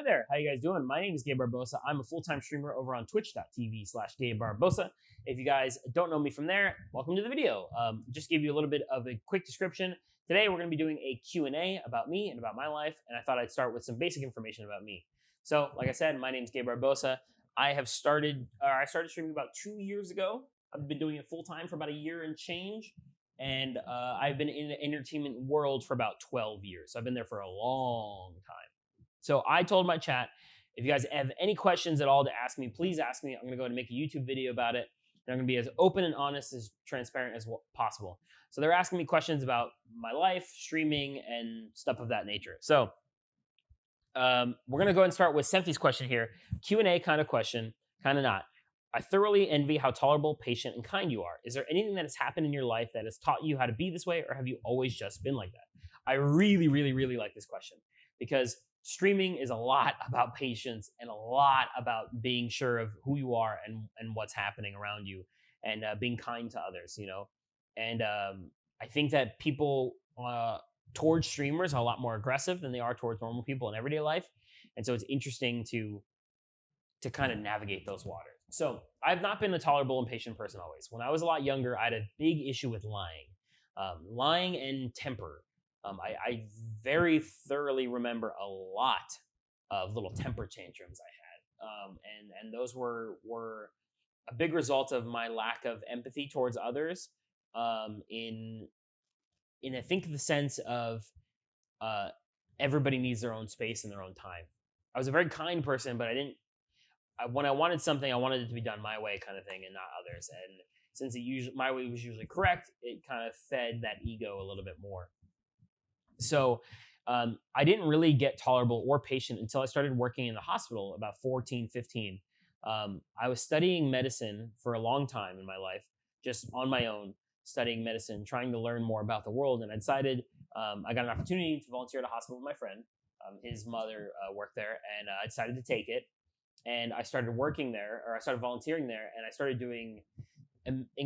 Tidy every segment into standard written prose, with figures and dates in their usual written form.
Hi there, how you guys doing? My name is Gabe Barbosa. I'm a full-time streamer over on twitch.tv/gabebarbosa. If you guys don't know me from there, welcome to the video. Just give you a little bit of a quick description. Today we're going to be doing a Q&A about me and about my life, and I thought I'd start with some basic information about me. So, like I said, my name is Gabe Barbosa. I started streaming about 2 years ago. I've been doing it full-time for about a year and change. And I've been in the entertainment world for about 12 years. So I've been there for a long time. So I told my chat, if you guys have any questions at all to ask me, please ask me. I'm going to go ahead and make a YouTube video about it. And I'm going to be as open and honest, as transparent as possible. So they're asking me questions about my life, streaming, and stuff of that nature. So we're going to go ahead and start with Semphi's question here. Q&A kind of question, kind of not. I thoroughly envy how tolerable, patient, and kind you are. Is there anything that has happened in your life that has taught you how to be this way, or have you always just been like that? I really, really, really like this question because streaming is a lot about patience and a lot about being sure of who you are and what's happening around you and being kind to others, you know? And I think that people towards streamers are a lot more aggressive than they are towards normal people in everyday life. And so it's interesting to kind of navigate those waters. So I've not been a tolerable and patient person always. When I was a lot younger, I had a big issue with lying and temper. I very thoroughly remember a lot of little temper tantrums I had, and those were a big result of my lack of empathy towards others. In I think the sense of everybody needs their own space and their own time. I was a very kind person, but when I wanted something, I wanted it to be done my way, kind of thing, and not others. And since my way was usually correct, it kind of fed that ego a little bit more. So I didn't really get tolerable or patient until I started working in the hospital about 14, 15. I was studying medicine for a long time in my life, just on my own, studying medicine, trying to learn more about the world. And I decided I got an opportunity to volunteer at a hospital with my friend. His mother worked there, and I decided to take it. And I started working there, or I started volunteering there, and I started doing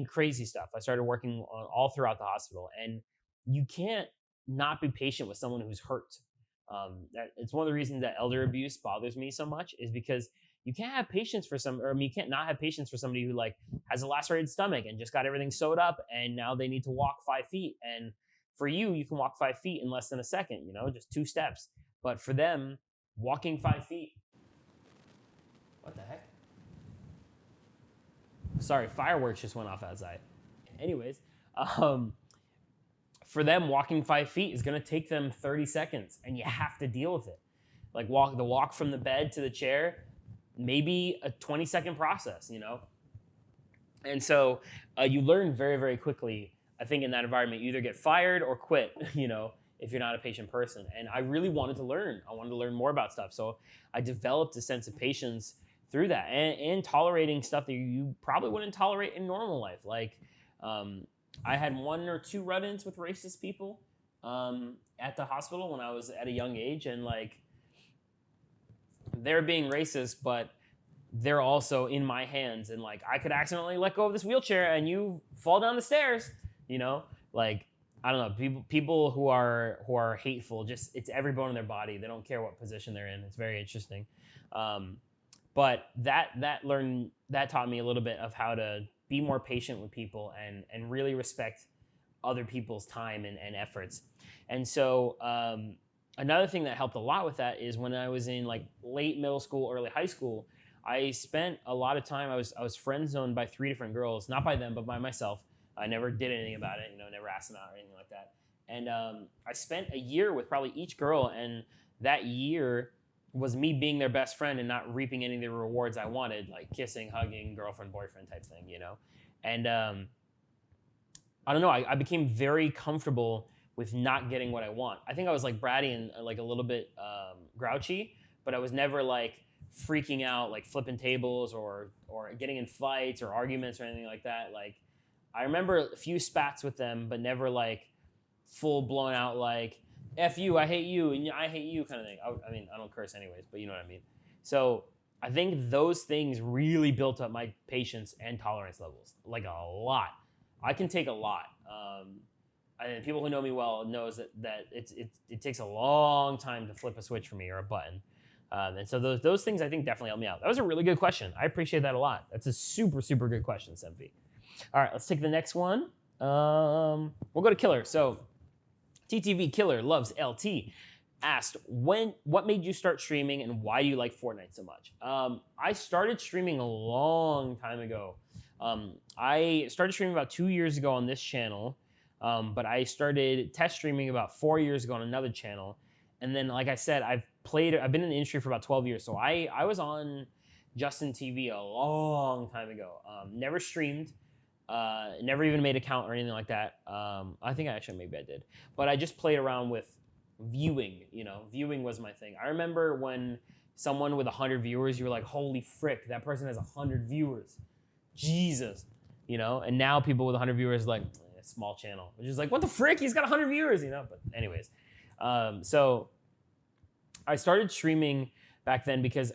crazy stuff. I started working all throughout the hospital, and you can't not be patient with someone who's hurt. It's one of the reasons that elder abuse bothers me so much, is because you can't have patience for you can't not have patience for somebody who like has a lacerated stomach and just got everything sewed up, and now they need to walk 5 feet. And for you can walk 5 feet in less than a second, just 2 steps. But for them, walking 5 feet. What the heck? Sorry, fireworks just went off outside. Anyways, for them, walking 5 feet is going to take them 30 seconds, and you have to deal with it. Like the walk from the bed to the chair, maybe a 20-second process, And so you learn very, very quickly, I think, in that environment. You either get fired or quit, if you're not a patient person. And I really wanted to learn. I wanted to learn more about stuff. So I developed a sense of patience through that, and tolerating stuff that you probably wouldn't tolerate in normal life. Like I had 1 or 2 run-ins with racist people at the hospital when I was at a young age, and like they're being racist, but they're also in my hands, and like I could accidentally let go of this wheelchair and you fall down the stairs, like I don't know, people who are hateful, it's every bone in their body. They don't care what position they're in. It's very interesting. But that taught me a little bit of how to be more patient with people and really respect other people's time and efforts. And so another thing that helped a lot with that is when I was in like late middle school, early high school, I spent a lot of time, I was friend zoned by 3 different girls, not by them, but by myself. I never did anything about it, never asked them out or anything like that. And I spent a year with probably each girl, and that year was me being their best friend and not reaping any of the rewards I wanted, like kissing, hugging, girlfriend, boyfriend type thing, And I don't know, I became very comfortable with not getting what I want. I think I was like bratty and like a little bit grouchy, but I was never like freaking out, like flipping tables or getting in fights or arguments or anything like that. Like I remember a few spats with them, but never like full blown out like F you, I hate you, and I hate you kind of thing. I mean, I don't curse anyways, but you know what I mean. So I think those things really built up my patience and tolerance levels, like a lot. I can take a lot. And people who know me well knows that it takes a long time to flip a switch for me or a button. And so those things I think definitely help me out. That was a really good question. I appreciate that a lot. That's a super, super good question, Sempi. All right, let's take the next one. We'll go to Killer. So TTV Killer loves LT asked, what made you start streaming and why do you like Fortnite so much? I started streaming a long time ago. I started streaming about 2 years ago on this channel, but I started test streaming about 4 years ago on another channel. And then, like I said, I've been in the industry for about 12 years. So I was on Justin TV a long time ago. Never streamed, never even made an account or anything like that. I think maybe I did. But I just played around with viewing, viewing was my thing. I remember when someone with 100 viewers, you were like, holy frick, that person has 100 viewers. Jesus, and now people with 100 viewers like, small channel, which is like, what the frick, he's got 100 viewers, but anyways. So I started streaming back then because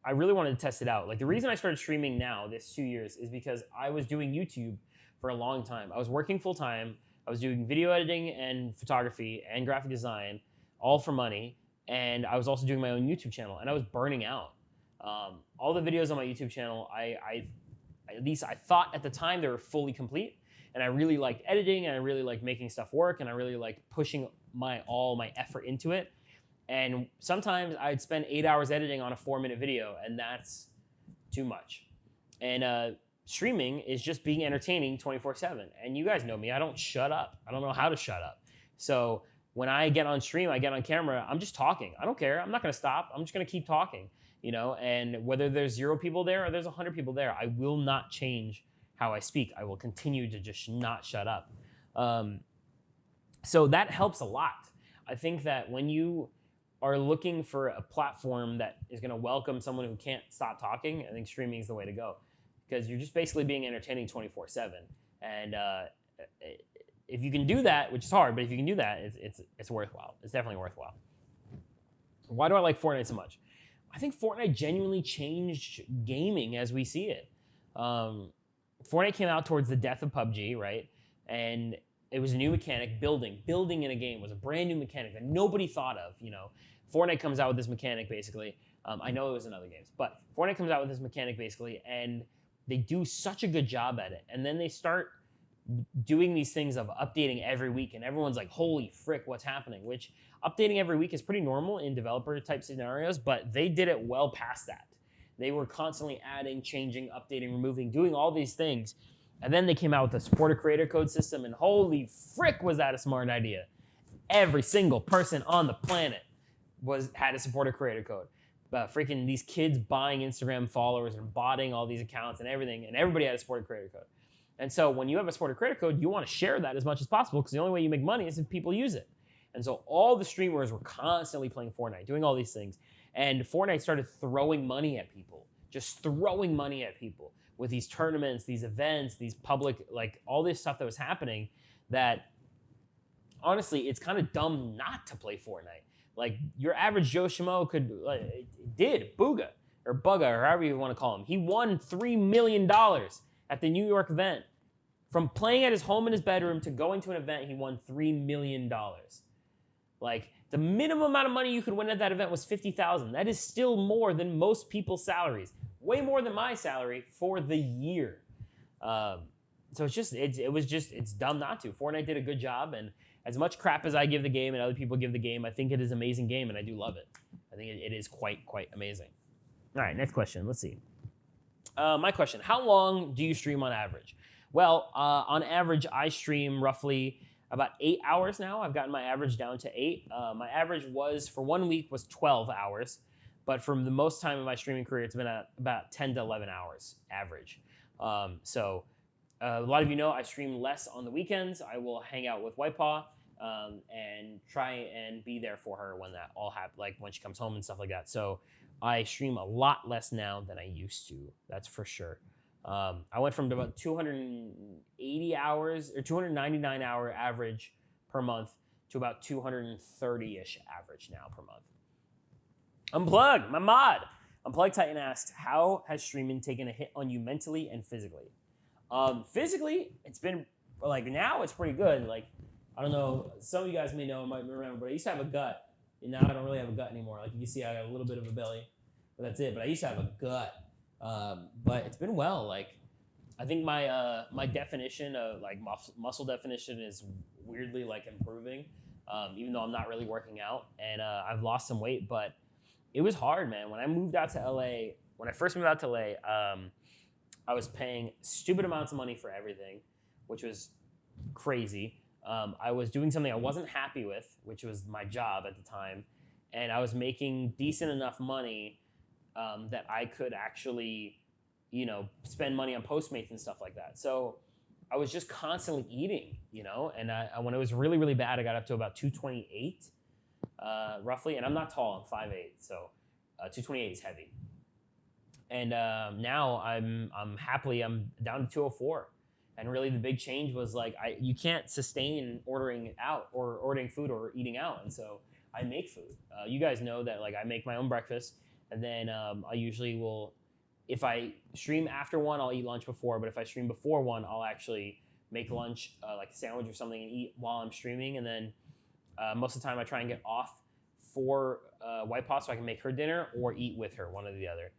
I really wanted to test it out. Like the reason I started streaming now, this 2 years, is because I was doing YouTube for a long time. I was working full time. I was doing video editing and photography and graphic design, all for money. And I was also doing my own YouTube channel, and I was burning out. All the videos on my YouTube channel, at least I thought at the time they were fully complete. And I really liked editing, and I really liked making stuff work, and I really liked pushing all my effort into it. And sometimes I'd spend 8 hours editing on a 4-minute video, and that's too much. And streaming is just being entertaining 24/7. And you guys know me, I don't shut up. I don't know how to shut up. So when I get on stream, I get on camera, I'm just talking. I don't care. I'm not gonna stop. I'm just gonna keep talking, and whether there's 0 people there or there's 100 people there, I will not change how I speak. I will continue to just not shut up. So that helps a lot. I think that when you are looking for a platform that is going to welcome someone who can't stop talking, I think streaming is the way to go, because you're just basically being entertaining 24/7. And if you can do that, which is hard, but if you can do that, it's worthwhile. It's definitely worthwhile. Why do I like Fortnite so much? I think Fortnite genuinely changed gaming as we see it. Fortnite came out towards the death of PUBG, right? And it was a new mechanic. Building in a game was a brand new mechanic that nobody thought of. Fortnite comes out with this mechanic basically. I know it was in other games, but Fortnite comes out with this mechanic basically, and they do such a good job at it. And then they start doing these things of updating every week, and everyone's like, holy frick, what's happening? Which updating every week is pretty normal in developer type scenarios, but they did it well past that. They were constantly adding, changing, updating, removing, doing all these things. And then they came out with a supporter creator code system, and holy frick, was that a smart idea. Every single person on the planet had a supporter creator code. Freaking these kids buying Instagram followers and botting all these accounts and everything, and everybody had a supporter creator code. And so when you have a supporter creator code, you want to share that as much as possible, because the only way you make money is if people use it. And so all the streamers were constantly playing Fortnite, doing all these things. And Fortnite started throwing money at people, just throwing money at people with these tournaments, these events, these public, like all this stuff that was happening that honestly, it's kind of dumb not to play Fortnite. Like your average Joe Schmo Booga, or Bugga, or however you want to call him. He won $3 million at the New York event. From playing at his home in his bedroom to going to an event, he won $3 million. Like, the minimum amount of money you could win at that event was $50,000. That is still more than most people's salaries. Way more than my salary for the year. So it's dumb not to. Fortnite did a good job, and as much crap as I give the game and other people give the game, I think it is an amazing game, and I do love it. I think it is quite amazing. All right, next question. Let's see. My question, how long do you stream on average? Well, on average, I stream roughly about 8 hours now. I've gotten my average down to 8. My average for 1 week was 12 hours. But from the most time in my streaming career, it's been at about 10 to 11 hours average. So a lot of you know I stream less on the weekends. I will hang out with White Paw and try and be there for her when that all happens, like when she comes home and stuff like that. So I stream a lot less now than I used to. That's for sure. I went from about 280 hours or 299 hour average per month to about 230-ish average now per month. Unplugged, my mod. Unplugged Titan asked, how has streaming taken a hit on you mentally and physically? Physically, it's been, like now it's pretty good. Like, I don't know, some of you guys may know, might remember, but I used to have a gut. And now I don't really have a gut anymore. Like you can see, I got a little bit of a belly, but that's it. But I used to have a gut. But it's been well. Like I think my definition of like muscle definition is weirdly like improving, even though I'm not really working out, and I've lost some weight. But it was hard, man. When I moved out to LA, when I first moved out to LA, I was paying stupid amounts of money for everything, which was crazy. I was doing something I wasn't happy with, which was my job at the time, and I was making decent enough money that I could actually, spend money on Postmates and stuff like that. So I was just constantly eating, and when it was really, really bad, I got up to about 228 roughly, and I'm not tall, I'm 5'8", so 228 is heavy. And now I'm down to 204. And really the big change was like, you can't sustain ordering out or ordering food or eating out. And so I make food. You guys know that like I make my own breakfast, and then I usually will, if I stream after 1, I'll eat lunch before, but if I stream before 1, I'll actually make lunch, like a sandwich or something, and eat while I'm streaming. And then most of the time I try and get off for White Pot so I can make her dinner or eat with her, one or the other.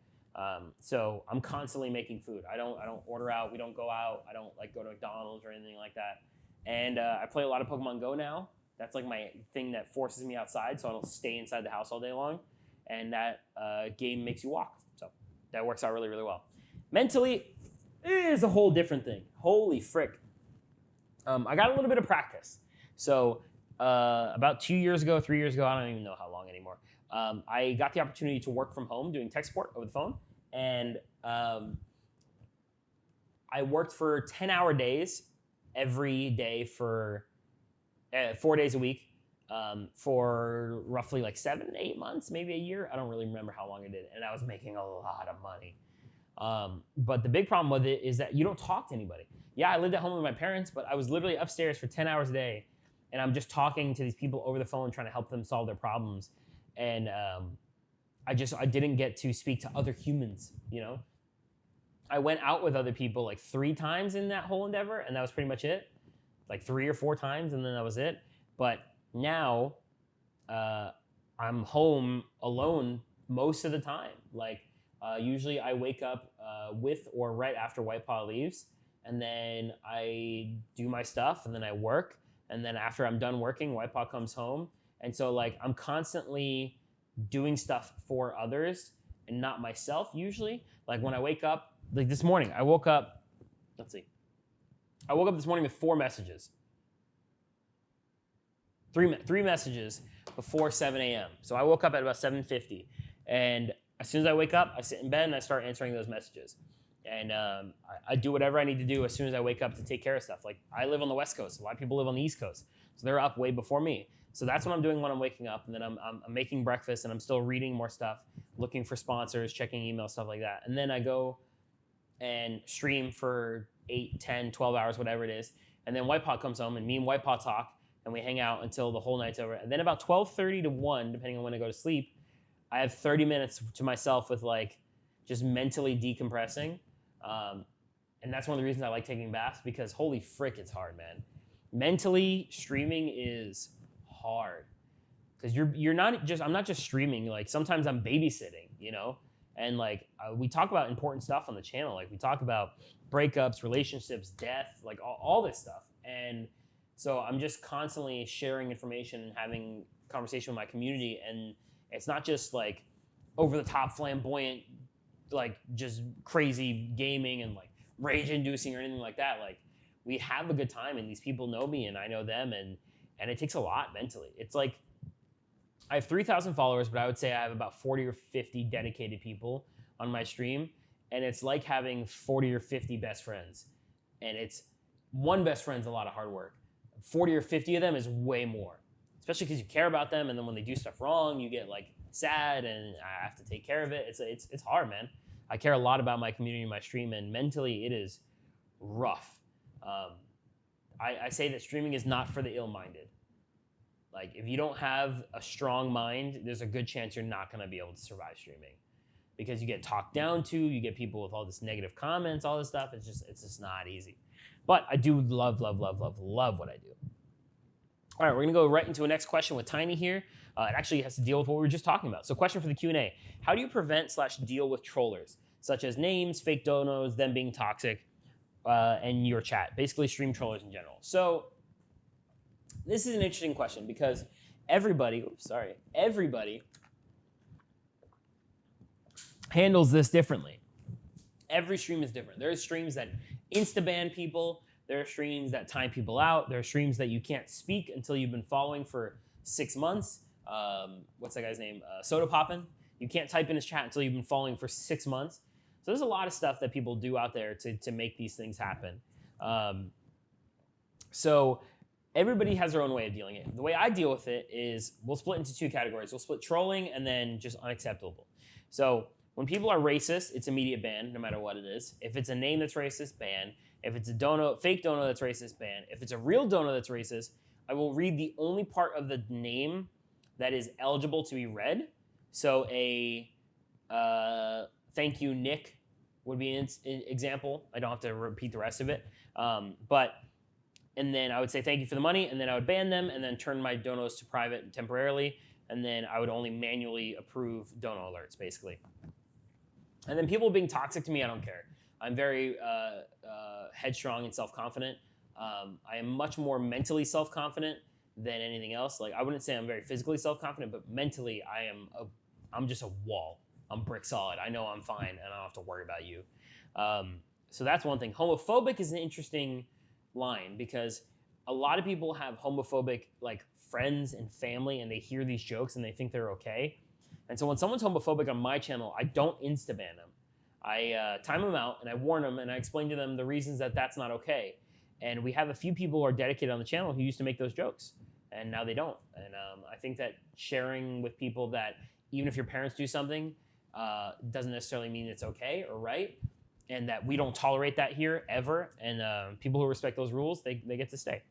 So I'm constantly making food. I don't order out. We don't go out. I don't like go to McDonald's or anything like that. And I play a lot of Pokemon Go now. That's like my thing that forces me outside, so I don't stay inside the house all day long. And that game makes you walk. So that works out really, really well. Mentally, it is a whole different thing. Holy frick. I got a little bit of practice. So about 2 years ago, 3 years ago, I don't even know how long anymore. I got the opportunity to work from home doing tech support over the phone, and I worked for 10-hour days every day for 4 days a week for roughly like 7, 8 months, maybe a year. I don't really remember how long I did, and I was making a lot of money. But the big problem with it is that you don't talk to anybody. Yeah, I lived at home with my parents, but I was literally upstairs for 10 hours a day, and I'm just talking to these people over the phone, trying to help them solve their problems. And I didn't get to speak to other humans, I went out with other people like 3 times in that whole endeavor, and that was pretty much it. Like 3 or 4 times, and then that was it. But now I'm home alone most of the time. Like usually I wake up with or right after White Paw leaves, and then I do my stuff, and then I work, and then after I'm done working, White Paw comes home. And so like I'm constantly doing stuff for others and not myself usually. Like when I wake up, like this morning, I woke up this morning with 4 messages. 3 messages before 7 a.m. So I woke up at about 7:50. And as soon as I wake up, I sit in bed and I start answering those messages. And I do whatever I need to do as soon as I wake up to take care of stuff. Like I live on the West Coast. A lot of people live on the East Coast. So they're up way before me. So that's what I'm doing when I'm waking up, and then I'm making breakfast, and I'm still reading more stuff, looking for sponsors, checking email, stuff like that. And then I go and stream for 8, 10, 12 hours, whatever it is. And then White Paw comes home, and me and White Paw talk, and we hang out until the whole night's over. And then about 12:30 to 1, depending on when I go to sleep, I have 30 minutes to myself with like just mentally decompressing. And that's one of the reasons I like taking baths, because holy frick, it's hard, man. Mentally, streaming is hard, because I'm not just streaming. Like sometimes I'm babysitting, and like we talk about important stuff on the channel. Like we talk about breakups, relationships, death, like all this stuff. And so I'm just constantly sharing information and having conversation with my community. And it's not just like over the top flamboyant, like just crazy gaming and like rage inducing or anything like that. Like we have a good time, and these people know me and I know them, and it takes a lot mentally. It's like I have 3,000 followers, but I would say I have about 40 or 50 dedicated people on my stream, and it's like having 40 or 50 best friends. And it's one best friend's a lot of hard work. 40 or 50 of them is way more, especially because you care about them, and then when they do stuff wrong, you get like sad, and I have to take care of it. It's hard, man. I care a lot about my community and my stream, and mentally it is rough. I say that streaming is not for the ill-minded. Like if you don't have a strong mind, there's a good chance you're not going to be able to survive streaming, because you get talked down to, you get people with all this negative comments, all this stuff. It's just not easy. But I do love what I do. All right, we're gonna go right into a next question with Tiny here. It actually has to deal with what we were just talking about. So question for the Q&A. How do you prevent/deal with trollers, such as names, fake donos, them being toxic, and your chat? Basically stream trollers in general. So this is an interesting question because everybody handles this differently. Every stream is different. There are streams that insta-ban people. There are streams that time people out. There are streams that you can't speak until you've been following for 6 months. What's that guy's name? Soda Poppin'. You can't type in his chat until you've been following for 6 months. So there's a lot of stuff that people do out there to make these things happen. So everybody has their own way of dealing with it. The way I deal with it is we'll split into 2 categories. We'll split trolling and then just unacceptable. So when people are racist, it's immediate ban, no matter what it is. If it's a name that's racist, ban. If it's a fake dono that's racist, ban. If it's a real dono that's racist, I will read the only part of the name that is eligible to be read. So a thank you, Nick, would be an example. I don't have to repeat the rest of it. And then I would say thank you for the money, and then I would ban them, and then turn my donos to private temporarily, and then I would only manually approve dono alerts, basically. And then people being toxic to me, I don't care. I'm very headstrong and self-confident. I am much more mentally self-confident than anything else. Like, I wouldn't say I'm very physically self-confident, but mentally I'm just a wall. I'm brick solid. I know I'm fine, and I don't have to worry about you. So that's one thing. Homophobic is an interesting line because a lot of people have homophobic like friends and family, and they hear these jokes and they think they're okay. And so when someone's homophobic on my channel, I don't insta-ban them. I time them out and I warn them and I explain to them the reasons that that's not okay. And we have a few people who are dedicated on the channel who used to make those jokes, and now they don't. And I think that sharing with people that even if your parents do something, doesn't necessarily mean it's okay or right, and that we don't tolerate that here ever. And people who respect those rules, they get to stay.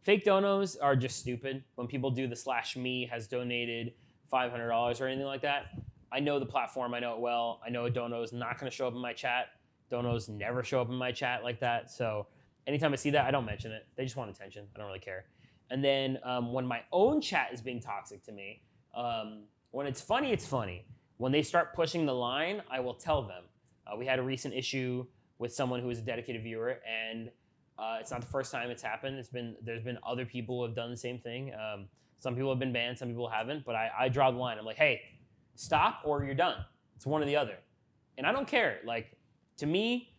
Fake donos are just stupid. When people do the /me has donated $500 or anything like that, I know the platform, I know it well. I know a dono is not going to show up in my chat. Donos never show up in my chat like that. So anytime I see that, I don't mention it. They just want attention. I don't really care. And then when my own chat is being toxic to me, when it's funny, it's funny. When they start pushing the line, I will tell them. We had a recent issue with someone who was a dedicated viewer, and it's not the first time it's happened. There's been other people who have done the same thing. Some people have been banned, some people haven't, but I draw the line. I'm like, hey, stop or you're done. It's one or the other. And I don't care. Like, to me,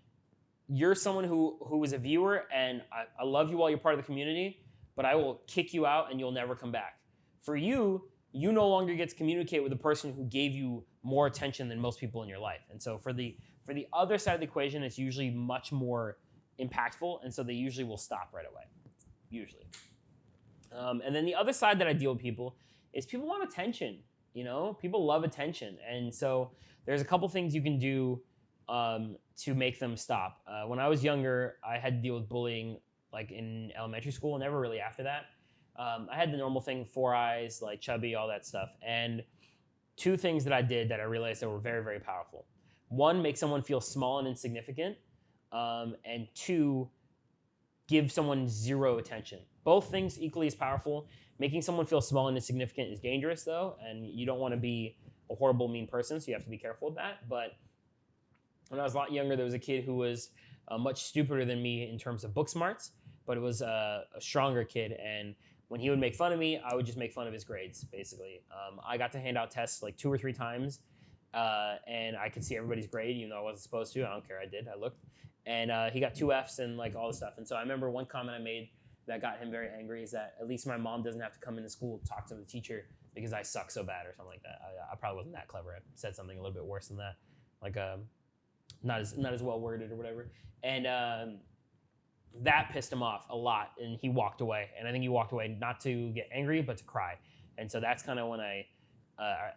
you're someone who is a viewer, and I love you while you're part of the community, but I will kick you out and you'll never come back. For you, you no longer get to communicate with the person who gave you more attention than most people in your life. And so for the other side of the equation, it's usually much more impactful, and so they usually will stop right away, usually. And then the other side that I deal with people is people want attention. You know, people love attention, and so there's a couple things you can do to make them stop. When I was younger, I had to deal with bullying like in elementary school, never really after that. I had the normal thing, 4 eyes, like chubby, all that stuff. And 2 things that I did that I realized that were very, very powerful. 1, make someone feel small and insignificant. And 2, give someone 0 attention. Both things equally as powerful. Making someone feel small and insignificant is dangerous, though, and you don't want to be a horrible, mean person, so you have to be careful with that. But when I was a lot younger, there was a kid who was much stupider than me in terms of book smarts, but it was a stronger kid, and when he would make fun of me, I would just make fun of his grades, basically. I got to hand out tests like 2 or 3 times, and I could see everybody's grade, even though I wasn't supposed to. I don't care, I did, I looked. And he got 2 Fs and like all this stuff. And so I remember one comment I made that got him very angry is that at least my mom doesn't have to come into school and talk to the teacher because I suck so bad or something like that. I probably wasn't that clever. I said something a little bit worse than that, like not as well worded or whatever. And that pissed him off a lot, and he walked away. And I think he walked away not to get angry, but to cry. And so that's kind of when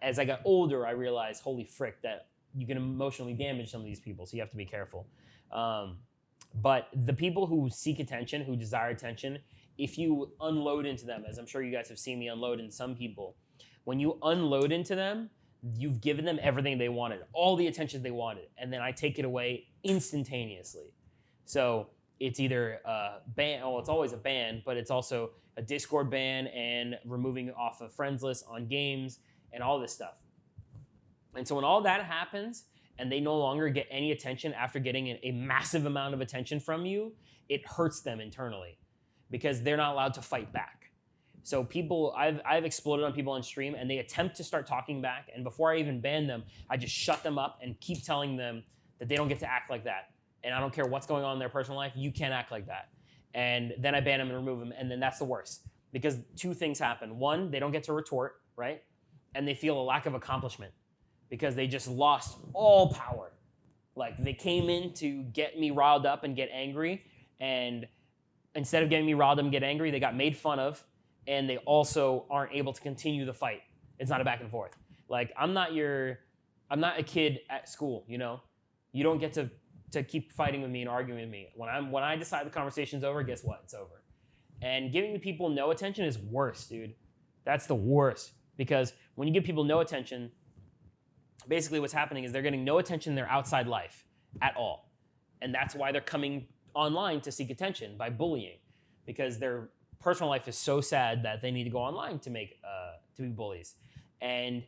as I got older, I realized, holy frick, that you can emotionally damage some of these people, so you have to be careful. But the people who seek attention, who desire attention, if you unload into them, as I'm sure you guys have seen me unload into some people, when you unload into them, you've given them everything they wanted, all the attention they wanted, and then I take it away instantaneously. So it's either a ban, well, it's always a ban, but it's also a Discord ban and removing off of friends list on games and all this stuff. And so when all that happens and they no longer get any attention after getting a massive amount of attention from you, it hurts them internally because they're not allowed to fight back. So people, I've exploded on people on stream and they attempt to start talking back, and before I even ban them, I just shut them up and keep telling them that they don't get to act like that. And I don't care what's going on in their personal life, you can't act like that. And then I ban them and remove them, and then that's the worst. Because two things happen. One, they don't get to retort, right? And they feel a lack of accomplishment because they just lost all power. Like, they came in to get me riled up and get angry, and instead of getting me riled up and get angry, they got made fun of, and they also aren't able to continue the fight. It's not a back and forth. Like, I'm not a kid at school, you know? You don't get to keep fighting with me and arguing with me. When I decide the conversation's over, guess what? It's over. And giving the people no attention is worse, dude. That's the worst. Because when you give people no attention, basically what's happening is they're getting no attention in their outside life at all. And that's why they're coming online to seek attention by bullying. Because their personal life is so sad that they need to go online to be bullies. And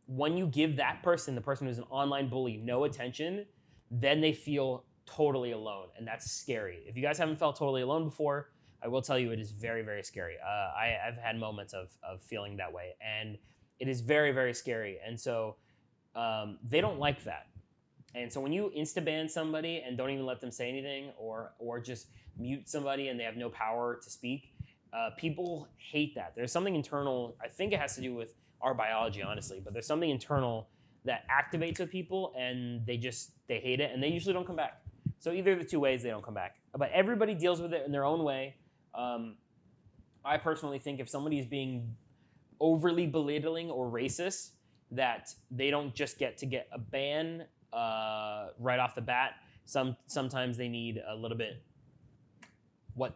when you give that person, the person who's an online bully, no attention, then they feel totally alone, and that's scary. If you guys haven't felt totally alone before, I will tell you it is very, very scary. I've had moments of feeling that way, and it is very, very scary. And so they don't like that. And so when you insta-ban somebody and don't even let them say anything, or just mute somebody and they have no power to speak, people hate that. There's something internal, I think it has to do with our biology, honestly, but there's something internal that activates with people, and they hate it, and they usually don't come back. So either of the two ways, they don't come back. But everybody deals with it in their own way. I personally think if somebody is being overly belittling or racist, that they don't just get a ban right off the bat. Sometimes they need a little bit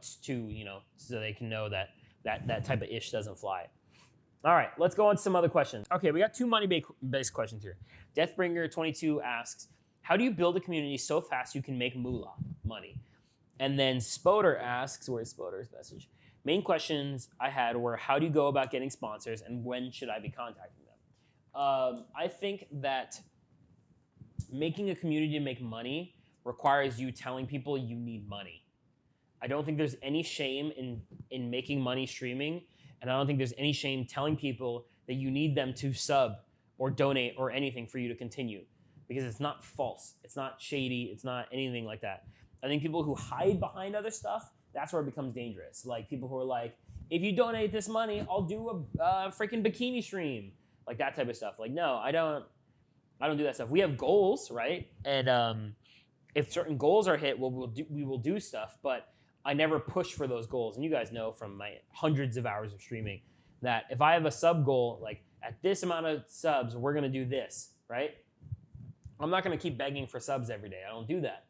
so they can know that type of ish doesn't fly. All right, let's go on to some other questions. Okay, we got two money-based questions here. Deathbringer22 asks, how do you build a community so fast you can make moolah, money? And then Spoder asks, where's Spoder's message? Main questions I had were, how do you go about getting sponsors, and when should I be contacting them? I think that making a community to make money requires you telling people you need money. I don't think there's any shame in making money streaming, and I don't think there's any shame telling people that you need them to sub or donate or anything for you to continue, because it's not false, it's not shady, it's not anything like that. I think people who hide behind other stuff, that's where it becomes dangerous. Like people who are like, if you donate this money, I'll do a freaking bikini stream, like that type of stuff. Like, no, I don't do that stuff. We have goals, right? And if certain goals are hit, we will do stuff, but I never push for those goals. And you guys know from my hundreds of hours of streaming that if I have a sub goal, like at this amount of subs, we're going to do this, right? I'm not going to keep begging for subs every day. I don't do that.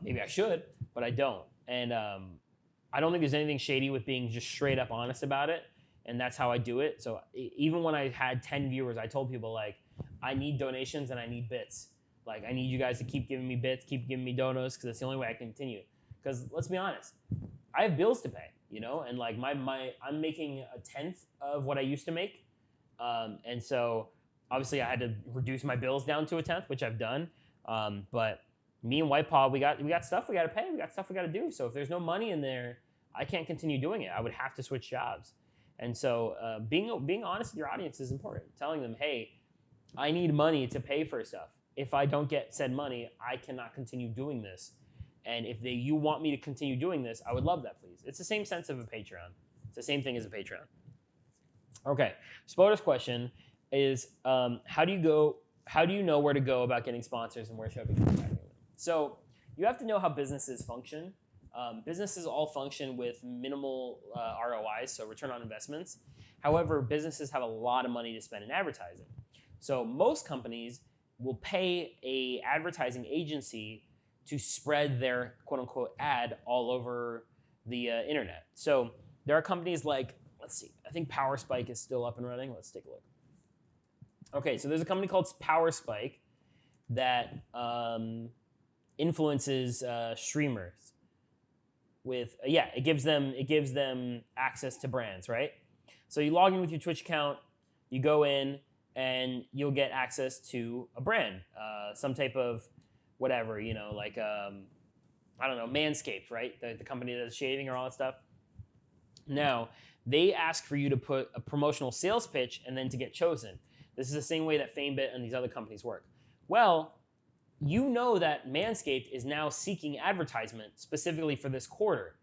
Maybe I should, but I don't. And I don't think there's anything shady with being just straight up honest about it. And that's how I do it. So even when I had 10 viewers, I told people, like, I need donations and I need bits. Like, I need you guys to keep giving me bits, keep giving me donos, because that's the only way I can continue. Because let's be honest, I have bills to pay, you know, and like I'm making a 1/10 of what I used to make, and so obviously I had to reduce my bills down to a 1/10, which I've done. But me and White Paw, we got stuff we got to pay, we got stuff we got to do. So if there's no money in there, I can't continue doing it. I would have to switch jobs. And so being honest with your audience is important. Telling them, hey, I need money to pay for stuff. If I don't get said money, I cannot continue doing this. And if you want me to continue doing this, I would love that, please. It's the same sense of a Patreon. It's the same thing as a Patreon. Okay, Spoder's question is, how do you know where to go about getting sponsors, and where should I be contacting them? So you have to know how businesses function. Businesses all function with minimal ROIs, so return on investments. However, businesses have a lot of money to spend in advertising. So most companies will pay a advertising agency to spread their quote-unquote ad all over the internet. So there are companies like, let's see, I think PowerSpike is still up and running. Let's take a look. Okay, so there's a company called PowerSpike that influences streamers. it gives them access to brands, right? So you log in with your Twitch account, you go in, and you'll get access to a brand, some type of whatever, like I don't know, Manscaped, right? The company that's shaving or all that stuff. Now, they ask for you to put a promotional sales pitch and then to get chosen. This is the same way that FameBit and these other companies work. Well, you know that Manscaped is now seeking advertisement specifically for this quarter.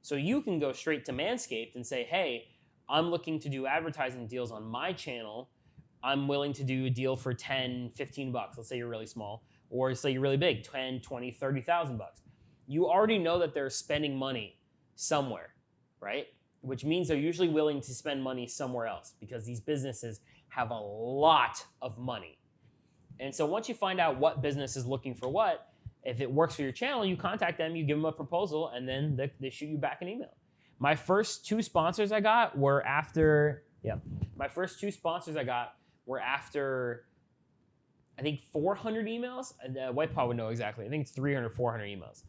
So you can go straight to Manscaped and say, hey, I'm looking to do advertising deals on my channel. I'm willing to do a deal for 10, 15 bucks. Let's say you're really small. Or say you're really big, 10, 20, 30,000 bucks. You already know that they're spending money somewhere, right? Which means they're usually willing to spend money somewhere else because these businesses have a lot of money. And so once you find out what business is looking for what, if it works for your channel, you contact them, you give them a proposal, and then they shoot you back an email. My first two sponsors I got were after, I think 400 emails. White Paw would know exactly. I think it's 300, 400 emails.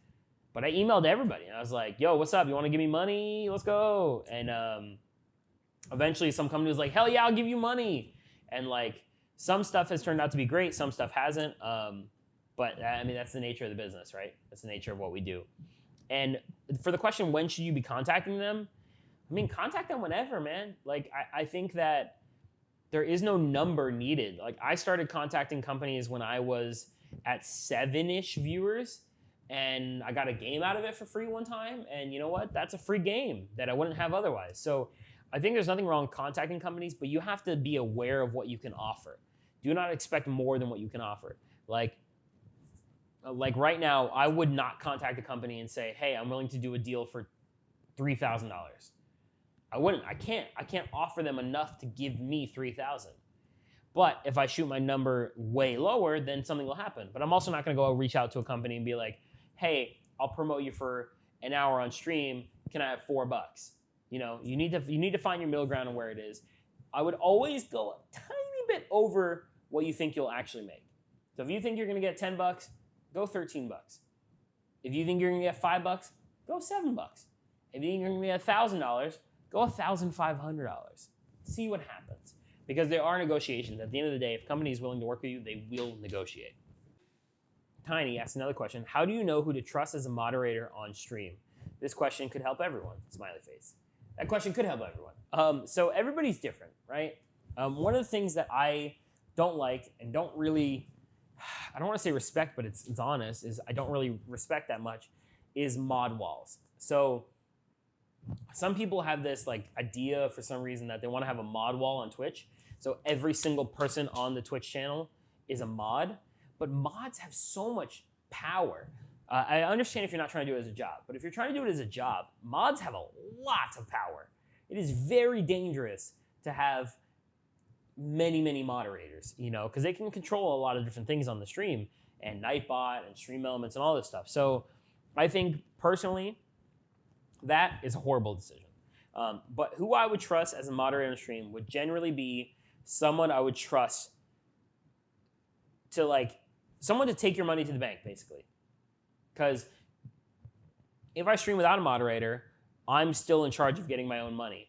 But I emailed everybody, and I was like, yo, what's up? You want to give me money? Let's go. And eventually some company was like, hell yeah, I'll give you money. And like, some stuff has turned out to be great. Some stuff hasn't. But I mean, that's the nature of the business, right? That's the nature of what we do. And for the question, when should you be contacting them? I mean, contact them whenever, man. Like, I think that there is no number needed. Like, I started contacting companies when I was at 7-ish viewers, and I got a game out of it for free one time. And you know what? That's a free game that I wouldn't have otherwise. So I think there's nothing wrong with contacting companies, but you have to be aware of what you can offer. Do not expect more than what you can offer. Like right now, I would not contact a company and say, hey, I'm willing to do a deal for $3,000. I wouldn't. I can't offer them enough to give me $3,000. But if I shoot my number way lower, then something will happen. But I'm also not going to go reach out to a company and be like, hey, I'll promote you for an hour on stream. Can I have $4? You need to find your middle ground and where it is. I would always go a tiny bit over what you think you'll actually make. So if you think you're going to get $10, go $13. If you think you're going to get $5, go $7. If you think you're going to get $1,000, go $1,500. See what happens. Because there are negotiations. At the end of the day, if a company is willing to work with you, they will negotiate. Tiny asked another question. How do you know who to trust as a moderator on stream? This question could help everyone. Smiley face. That question could help everyone. So everybody's different, right? One of the things that I don't like and don't really, I don't want to say respect, but it's honest, is I don't really respect that much, is mod walls. So some people have this like idea for some reason that they want to have a mod wall on Twitch. So every single person on the Twitch channel is a mod, but mods have so much power. I understand if you're not trying to do it as a job, but if you're trying to do it as a job, mods have a lot of power. It is very dangerous to have many, many moderators, because they can control a lot of different things on the stream, and Nightbot and Stream Elements and all this stuff. So I think personally, that is a horrible decision. But who I would trust as a moderator on the stream would generally be someone I would trust to someone to take your money to the bank, basically. Because if I stream without a moderator, I'm still in charge of getting my own money.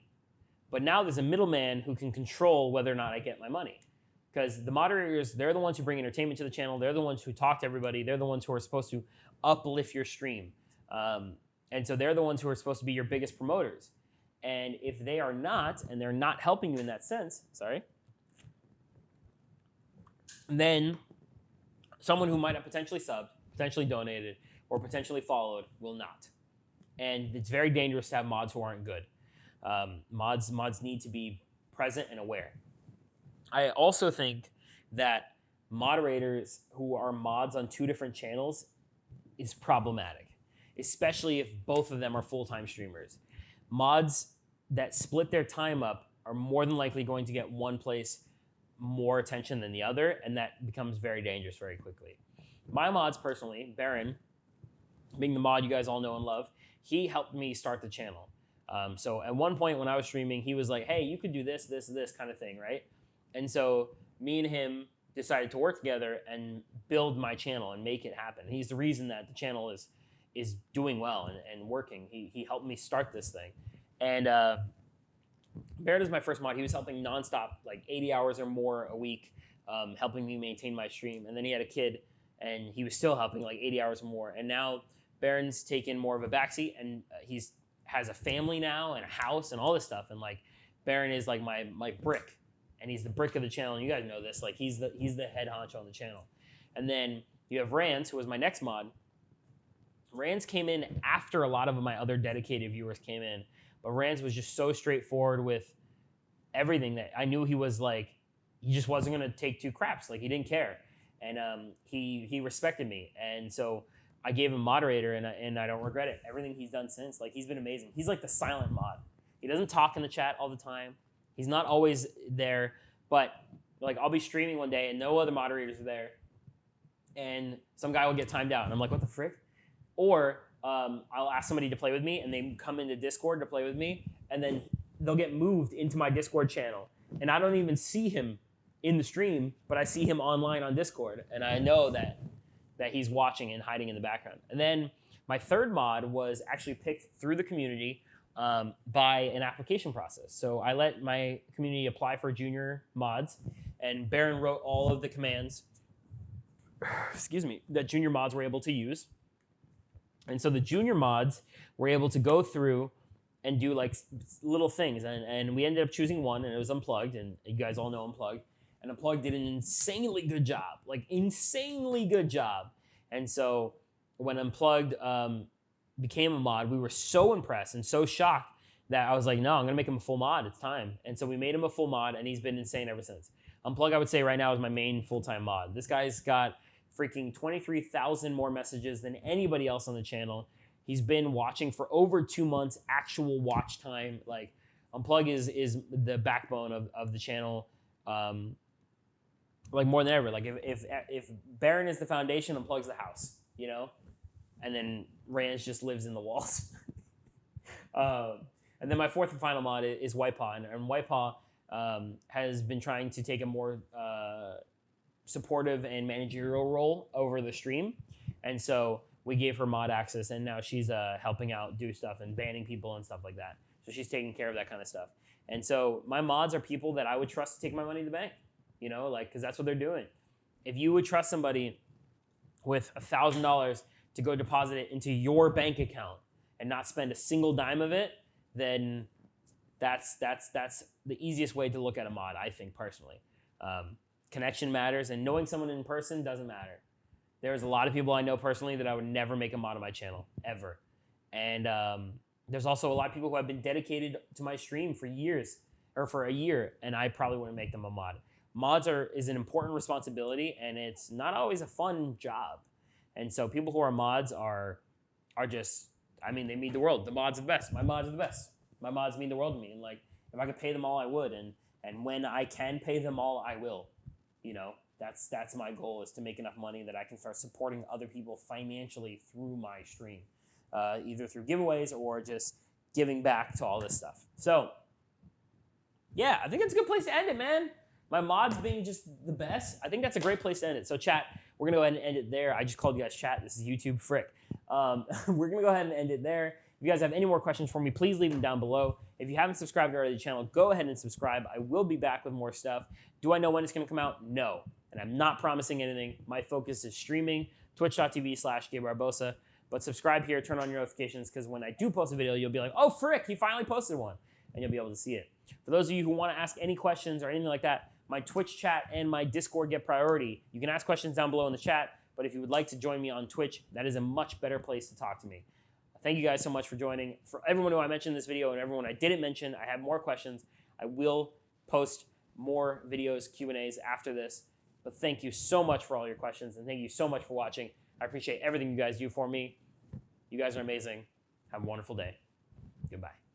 But now there's a middleman who can control whether or not I get my money. Because the moderators, they're the ones who bring entertainment to the channel. They're the ones who talk to everybody. They're the ones who are supposed to uplift your stream. And so they're the ones who are supposed to be your biggest promoters. And if they are not, and they're not helping you in that sense, then someone who might have potentially subbed, potentially donated, or potentially followed will not. And it's very dangerous to have mods who aren't good. Mods need to be present and aware. I also think that moderators who are mods on two different channels is problematic, especially if both of them are full-time streamers. Mods that split their time up are more than likely going to get one place more attention than the other, and that becomes very dangerous very quickly. My mods personally, Baron, being the mod you guys all know and love, he helped me start the channel. So at one point when I was streaming, he was like, hey, you could do this, this, this kind of thing, right? And so me and him decided to work together and build my channel and make it happen. He's the reason that the channel is doing well and working. He helped me start this thing. And Baron is my first mod. He was helping nonstop, like 80 hours or more a week, helping me maintain my stream. And then he had a kid, and he was still helping like 80 hours or more. And now Baron's taken more of a backseat, and he's has a family now and a house and all this stuff. And like Baron is like my brick, and he's the brick of the channel. And you guys know this. Like he's the head honcho on the channel. And then you have Rans, who was my next mod. Rans came in after a lot of my other dedicated viewers came in, but Rans was just so straightforward with everything that I knew he was like, he just wasn't gonna take two craps. Like he didn't care, and he respected me, and so I gave him moderator, and I don't regret it. Everything he's done since, like he's been amazing. He's like the silent mod. He doesn't talk in the chat all the time. He's not always there, but like I'll be streaming one day and no other moderators are there, and some guy will get timed out, and I'm like, what the frick? Or I'll ask somebody to play with me, and they come into Discord to play with me, and then they'll get moved into my Discord channel, and I don't even see him in the stream, but I see him online on Discord, and I know that he's watching and hiding in the background. And then my third mod was actually picked through the community by an application process. So I let my community apply for junior mods, and Baron wrote all of the commands, excuse me, that junior mods were able to use. And so the junior mods were able to go through and do like little things. And we ended up choosing one, and it was Unplugged, and you guys all know Unplugged. And Unplugged did an insanely good job, like insanely good job. And so when Unplugged became a mod, we were so impressed and so shocked that I was like, no, I'm gonna make him a full mod, it's time. And so we made him a full mod, and he's been insane ever since. Unplugged, I would say right now, is my main full-time mod. This guy's got freaking 23,000 more messages than anybody else on the channel. He's been watching for over 2 months, actual watch time. Like Unplug is the backbone of the channel. Like more than ever. Like if Baron is the foundation, Unplug's the house, you know? And then Rans just lives in the walls. And then my fourth and final mod is Whitepaw. And Whitepaw has been trying to take a more supportive and managerial role over the stream. And so we gave her mod access, and now she's helping out do stuff and banning people and stuff like that. So she's taking care of that kind of stuff. And so my mods are people that I would trust to take my money to the bank, you know, like, because that's what they're doing. If you would trust somebody with $1,000 to go deposit it into your bank account and not spend a single dime of it, then that's the easiest way to look at a mod, I think, personally. Connection matters, and knowing someone in person doesn't matter. There's a lot of people I know personally that I would never make a mod on my channel, ever. And there's also a lot of people who have been dedicated to my stream for years, or for a year, and I probably wouldn't make them a mod. Mods is an important responsibility, and it's not always a fun job. And so people who are mods are just, I mean, they mean the world. The mods are the best. My mods are the best. My mods mean the world to me. And like, if I could pay them all, I would. And when I can pay them all, I will. You know, that's my goal, is to make enough money that I can start supporting other people financially through my stream, either through giveaways or just giving back to all this stuff. So, yeah, I think it's a good place to end it, man. My mods being just the best. I think that's a great place to end it. So, chat, we're going to go ahead and end it there. I just called you guys chat. This is YouTube frick. We're going to go ahead and end it there. If you guys have any more questions for me, please leave them down below. If you haven't subscribed already to the channel, go ahead and subscribe. I will be back with more stuff. Do I know when it's going to come out? No. And I'm not promising anything. My focus is streaming, twitch.tv/gabebarbosa. But subscribe here, turn on your notifications, because when I do post a video, you'll be like, oh, frick, he finally posted one. And you'll be able to see it. For those of you who want to ask any questions or anything like that, my Twitch chat and my Discord get priority. You can ask questions down below in the chat, but if you would like to join me on Twitch, that is a much better place to talk to me. Thank you guys so much for joining. For everyone who I mentioned in this video and everyone I didn't mention, I have more questions. I will post more videos, Q&As after this. But thank you so much for all your questions, and thank you so much for watching. I appreciate everything you guys do for me. You guys are amazing. Have a wonderful day. Goodbye.